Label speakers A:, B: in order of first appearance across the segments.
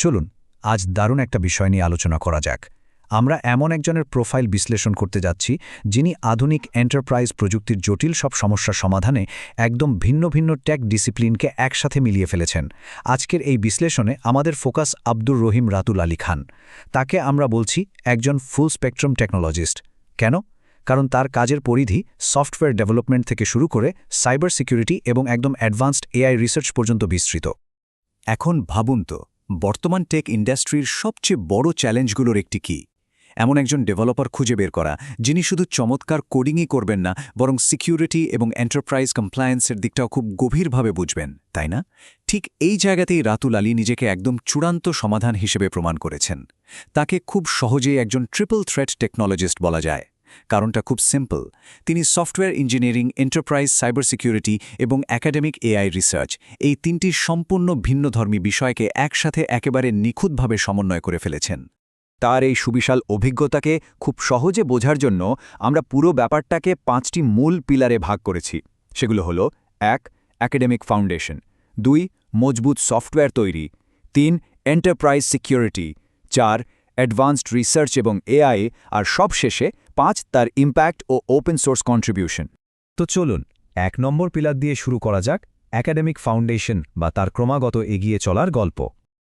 A: চলুন আজ দারুণ একটা বিষয় নিয়ে আলোচনা করা যাক। আমরা এমন একজনের প্রোফাইল বিশ্লেষণ করতে যাচ্ছি যিনি আধুনিক এন্টারপ্রাইজ প্রযুক্তির জটিল সব সমস্যার সমাধানে একদম ভিন্ন ভিন্ন টেক ডিসিপ্লিনকে একসাথে মিলিয়ে ফেলেছেন। আজকের এই বিশ্লেষণে আমাদের ফোকাস আব্দুর রহিম রাতুল আলী খান। তাকে আমরা বলছি একজন ফুল স্পেকট্রাম টেকনোলজিস্ট। কেন? কারণ তার কাজের পরিধি সফটওয়্যার ডেভেলপমেন্ট থেকে শুরু করে সাইবার সিকিউরিটি এবং একদম অ্যাডভান্সড এআই রিসার্চ পর্যন্ত বিস্তৃত।
B: এখন ভাবুন তো, বর্তমান টেক ইন্ডাস্ট্রির সবচেয়ে বড় চ্যালেঞ্জগুলোর একটি কি? এমন একজন ডেভেলপার খুঁজে বের করা যিনি শুধু চমৎকার কোডিংই করবেন না, বরং সিকিউরিটি এবং এন্টারপ্রাইজ কমপ্লায়েন্সের দিকটাও খুব গভীরভাবে বুঝবেন, তাই না? ঠিক এই জায়গাতেই রাতুল আলী নিজেকে একদম চূড়ান্ত সমাধান হিসেবে প্রমাণ করেছেন। তাকে খুব সহজেই একজন ট্রিপল থ্রেট টেকনোলজিস্ট বলা যায়। কারণটা খুব সিম্পল। তিনি software engineering, enterprise cyber security এবং একাডেমিক এআই রিসার্চ, এই তিনটি সম্পূর্ণ ভিন্নধর্মী বিষয়কে একসাথে একেবারে নিখুঁতভাবে সমন্বয় করে ফেলেছেন।
C: তার এই সুবিশাল অভিজ্ঞতাকে খুব সহজে বোঝার জন্য আমরা পুরো ব্যাপারটাকে 5টি মূল পিলারে ভাগ করেছি। সেগুলো হলো 1. Academic foundation, 2. মজবুত সফটওয়্যার তৈরি, 3. Enterprise security, 4. অ্যাডভান্সড রিসার্চ এবং এআই, আর সবশেষে 5. তার ইম্প্যাক্ট ও ওপেন সোর্স কন্ট্রিবিউশন।
A: তো চলুন 1 নম্বর পিলার দিয়ে শুরু করা যাক, একাডেমিক ফাউন্ডেশন বা তার ক্রমাগত এগিয়ে চলার গল্প।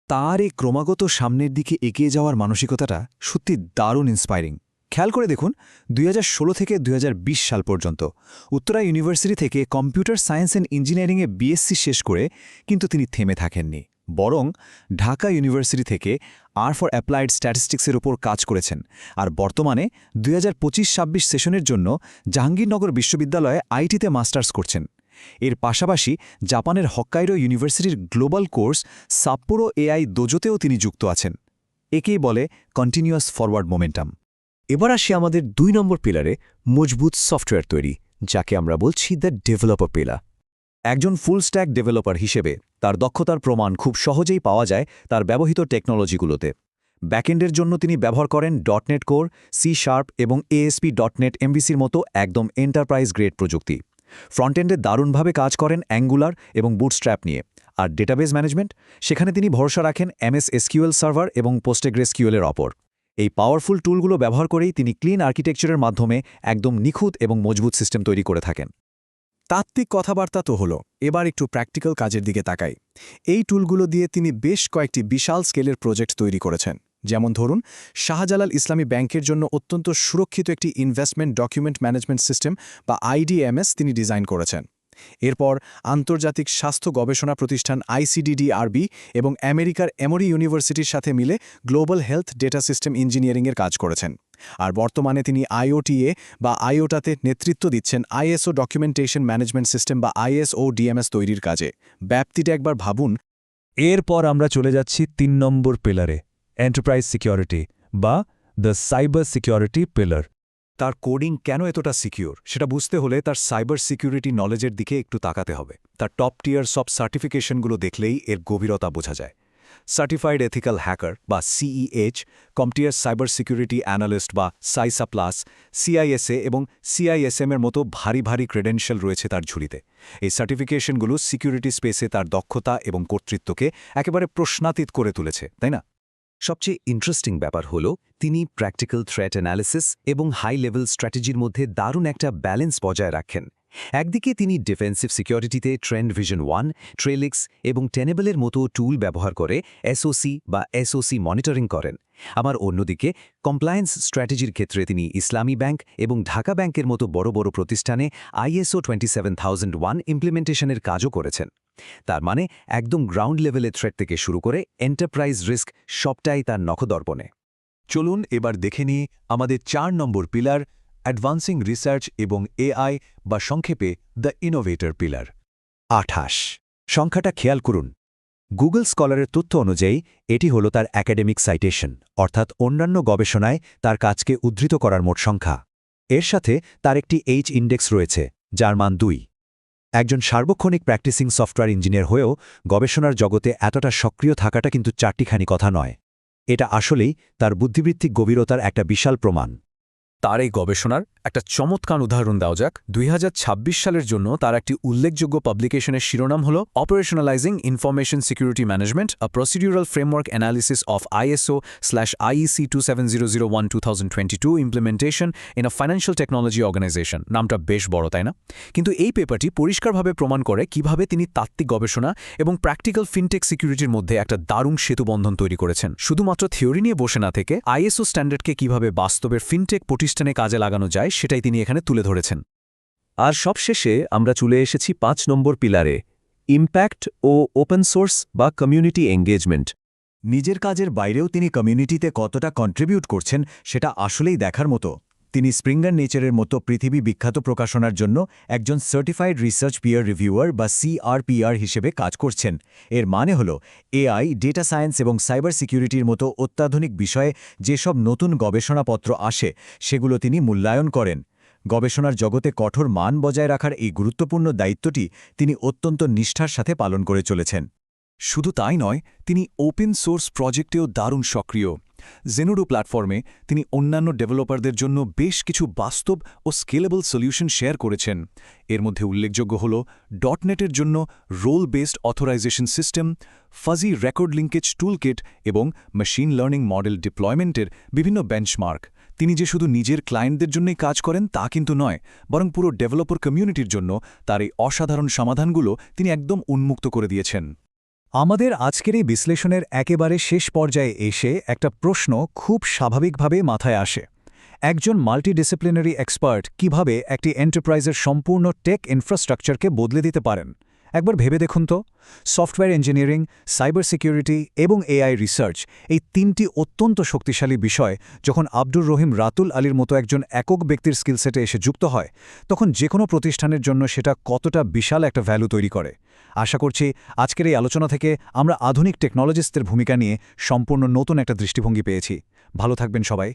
B: তার এই ক্রমাগত সামনের দিকে এগিয়ে যাওয়ার মানসিকতাটা সত্যি দারুণ ইন্সপায়ারিং। খেয়াল করে দেখুন, 2016 থেকে 2020 সাল পর্যন্ত উত্তরা ইউনিভার্সিটি থেকে কম্পিউটার সায়েন্স অ্যান্ড ইঞ্জিনিয়ারিংয়ে বিএসসি শেষ করে কিন্তু তিনি থেমে থাকেননি, বরং ঢাকা ইউনিভার্সিটি থেকে আর ফর অ্যাপ্লাইড স্ট্যাটিস্টিক্সের উপর কাজ করেছেন। আর বর্তমানে 2025-26 সেশনের জন্য জাহাঙ্গীরনগর বিশ্ববিদ্যালয়ে আইটিতে মাস্টার্স করছেন। এর পাশাপাশি জাপানের হক্কাইডো ইউনিভার্সিটির গ্লোবাল কোর্স সাপ্পোরো এআই দোজোতেও তিনি যুক্ত আছেন। একেই বলে কন্টিনিউয়াস ফরওয়ার্ড মোমেন্টাম। এবার আসি আমাদের 2 নম্বর পিলারে, মজবুত সফটওয়্যার তৈরি, যাকে আমরা বলছি দ্য ডেভেলপার পিলার। একজন ফুল স্ট্যাক ডেভেলপার হিসেবে তার দক্ষতার প্রমাণ খুব সহজেই পাওয়া যায় তার ব্যবহৃত টেকনোলজিগুলোতে। ব্যাকএন্ডের জন্য তিনি ব্যবহার করেন .NET কোর, C# এবং ASP.NET MVCর মতো একদম এন্টারপ্রাইজ গ্রেড প্রযুক্তি। ফ্রন্টএন্ডে দারুণভাবে কাজ করেন অ্যাঙ্গুলার এবং বুটস্ট্র্যাপ নিয়ে। আর ডেটাবেস ম্যানেজমেন্ট, সেখানে তিনি ভরসা রাখেন MS SQL সার্ভার এবং PostgreSQL এর ওপর। এই পাওয়ারফুল টুলগুলো ব্যবহার করেই তিনি ক্লিন আর্কিটেকচারের মাধ্যমে একদম নিখুঁত এবং মজবুত সিস্টেম তৈরি করে থাকেন।
D: তাত্ত্বিক কথাবার্তা তো হলো, এবার একটু প্র্যাকটিক্যাল কাজের দিকে তাকাই। এই টুলগুলো দিয়ে তিনি বেশ কয়েকটি বিশাল স্কেলের প্রজেক্ট তৈরি করেছেন। যেমন ধরুন, শাহজালাল ইসলামী ব্যাংকের জন্য অত্যন্ত সুরক্ষিত একটি ইনভেস্টমেন্ট ডকুমেন্ট ম্যানেজমেন্ট সিস্টেম বা IDMS তিনি ডিজাইন করেছেন। এরপর আন্তর্জাতিক স্বাস্থ্য গবেষণা প্রতিষ্ঠান ICDDRB এবং আমেরিকার এমোরি ইউনিভার্সিটির সাথে মিলে গ্লোবাল হেলথ ডেটা সিস্টেম ইঞ্জিনিয়ারিংয়ের কাজ করেছেন। আর বর্তমানে তিনি IOTA বা আইওটাতে নেতৃত্ব দিচ্ছেন ISO ডকুমেন্টেশন ম্যানেজমেন্ট সিস্টেম বা ISO DMS তৈরির কাজে। ব্যাপ্তিটা একবার ভাবুন।
A: এরপর আমরা চলে যাচ্ছি 3 নম্বর পিলারে, এন্টারপ্রাইজ সিকিউরিটি বা দ্য সাইবার সিকিউরিটি পিলার।
B: তার কোডিং কেন এতটা সিকিউর সেটা বুঝতে হলে তার সাইবার সিকিউরিটি নলেজের দিকে একটু তাকাতে হবে। তার টপ টিয়ার সব সার্টিফিকেশনগুলো দেখলেই এর গভীরতা বোঝা যায়। সার্টিফাইড এথিক্যাল হ্যাকার বা CEH, কম্পটিয়ার সাইবার সিকিউরিটি অ্যানালিস্ট বা সাইসা প্লাস, CISA এবং CISM এর মতো ভারী ভারী ক্রেডেনশিয়াল রয়েছে তার ঝুলিতে। এই সার্টিফিকেশনগুলো সিকিউরিটি স্পেসে তার দক্ষতা এবং কর্তৃত্বকে একেবারে প্রশ্নাতীত করে তুলেছে, তাই না?
C: সবচেয়ে ইন্টারেস্টিং ব্যাপার হলো তিনি প্র্যাকটিক্যাল থ্রেট অ্যানালিসিস এবং হাই লেভেল স্ট্র্যাটেজির মধ্যে দারুণ একটা ব্যালেন্স বজায় রাখেন। একদিকে তিনি ডিফেন্সিভ সিকিউরিটিতে ট্রেন্ড ভিশন 1, ট্রেলিক্স এবং টেনেবলের মতো টুল ব্যবহার করে SOC বা SOC মনিটরিং করেন। আবার অন্যদিকে কমপ্লায়েন্স স্ট্র্যাটেজির ক্ষেত্রে তিনি ইসলামী ব্যাংক এবং ঢাকা ব্যাংকের মতো বড় বড় প্রতিষ্ঠানে ISO 27001 ইমপ্লিমেন্টেশনের কাজও করেছেন। তার মানে একদম গ্রাউন্ড লেভেলে থ্রেট থেকে শুরু করে এন্টারপ্রাইজ রিস্ক সবটাই তার নখদর্পণে।
B: চলুন এবার দেখে নিই আমাদের 4 নম্বর পিলার, অ্যাডভান্সিং রিসার্চ এবং AI বা সংক্ষেপে দ্য ইনোভেটর পিলার।
C: 28 সংখ্যাটা খেয়াল করুন। গুগল স্কলারের তথ্য অনুযায়ী এটি হল তার একাডেমিক সাইটেশন, অর্থাৎ অন্যান্য গবেষণায় তার কাজকে উদ্ধৃত করার মোট সংখ্যা। এর সাথে তার একটি H ইন্ডেক্স রয়েছে, যার মান 2। একজন সার্বক্ষণিক প্র্যাকটিসিং সফটওয়্যার ইঞ্জিনিয়ার হয়েও গবেষণার জগতে এতটা সক্রিয় থাকাটা কিন্তু চারটিখানি কথা নয়। এটা আসলেই তার বুদ্ধিবৃত্তিক গভীরতার একটা বিশাল প্রমাণ।
D: তার এই গবেষণার একটা চমৎকার উদাহরণ দেওয়া যাক। 2026 সালের জন্য তার একটি উল্লেখযোগ্য পাবলিকেশনের শিরোনাম হল operationalising information security management, a procedural framework analysis of ISO/IEC 27001-2022 implementation in a financial technology organisation. নামটা বেশ বড়, তাই না? কিন্তু এই পেপারটি পরিষ্কারভাবে প্রমাণ করে কিভাবে তিনি তাত্ত্বিক গবেষণা এবং প্র্যাকটিক্যাল ফিনটেক সিকিউরিটির মধ্যে একটা দারুণ সেতুবন্ধন তৈরি করেছেন। শুধুমাত্র থিওরি নিয়ে বসে না থেকে ISO স্ট্যান্ডার্ডকে কিভাবে বাস্তবের ফিনটেক প্রতিষ্ঠানে কাজে লাগানো যায় সেটাই তিনি এখানে তুলে ধরেছেন।
C: আর সবশেষে আমরা চলে এসেছি 5 নম্বর পিলারে, ইম্প্যাক্ট ও ওপেন সোর্স বা কমিউনিটি এঙ্গেজমেন্ট।
B: নিজের কাজের বাইরেও তিনি কমিউনিটিতে কতটা কন্ট্রিবিউট করছেন সেটা আসলেই দেখার মতো। তিনি স্প্রিঙ্গার নেচারের মতো পৃথিবী বিখ্যাত প্রকাশনার জন্য একজন সার্টিফাইড রিসার্চ পিয়ার রিভিউয়ার বা CRPR হিসেবে কাজ করছেন। এর মানে হল AI, ডেটা সায়েন্স এবং সাইবার সিকিউরিটির মতো অত্যাধুনিক বিষয়ে যেসব নতুন গবেষণাপত্র আসে সেগুলো তিনি মূল্যায়ন করেন। গবেষণার জগতে কঠোর মান বজায় রাখার এই গুরুত্বপূর্ণ দায়িত্বটি তিনি অত্যন্ত নিষ্ঠার সাথে পালন করে চলেছেন।
D: শুধু তাই নয়, তিনি ওপেন সোর্স প্রজেক্টেও দারুণ সক্রিয়। জেনোডো প্ল্যাটফর্মে তিনি অন্যান্য ডেভেলপারদের জন্য বেশ কিছু বাস্তব ও স্কেলেবল সলিউশন শেয়ার করেছেন। এর মধ্যে উল্লেখযোগ্য হল .NET-এর জন্য role based authorisation system, fuzzy record linkage toolkit এবং মেশিন লার্নিং মডেল ডিপ্লয়মেন্টের বিভিন্ন বেঞ্চমার্ক। তিনি যে শুধু নিজের ক্লায়েন্টদের জন্যই কাজ করেন তা কিন্তু নয়, বরং পুরো ডেভেলপার কমিউনিটির জন্য তার এই অসাধারণ সমাধানগুলো তিনি একদম উন্মুক্ত করে দিয়েছেন।
A: আমাদের আজকের এই বিশ্লেষণের একেবারে শেষ পর্যায়ে এসে একটা প্রশ্ন খুব স্বাভাবিকভাবে মাথায় আসে। একজন মাল্টিডিসিপ্লিনারি এক্সপার্ট কিভাবে একটি এন্টারপ্রাইজের সম্পূর্ণ টেক ইনফ্রাস্ট্রাকচারকে বদলে দিতে পারেন? একবার ভেবে দেখুন তো, সফটওয়্যার ইঞ্জিনিয়ারিং, সাইবার সিকিউরিটি এবং AI রিসার্চ, এই তিনটি অত্যন্ত শক্তিশালী বিষয় যখন আব্দুর রহিম রাতুল আলীর মতো একজন একক ব্যক্তির স্কিলসেটে এসে যুক্ত হয়, তখন যে কোনো প্রতিষ্ঠানের জন্য সেটা কতটা বিশাল একটা ভ্যালু তৈরি করে। আশা করছি আজকের এই আলোচনা থেকে আমরা আধুনিক টেকনোলজিস্টদের ভূমিকা নিয়ে সম্পূর্ণ নতুন একটা দৃষ্টিভঙ্গি পেয়েছি। ভালো থাকবেন সবাই।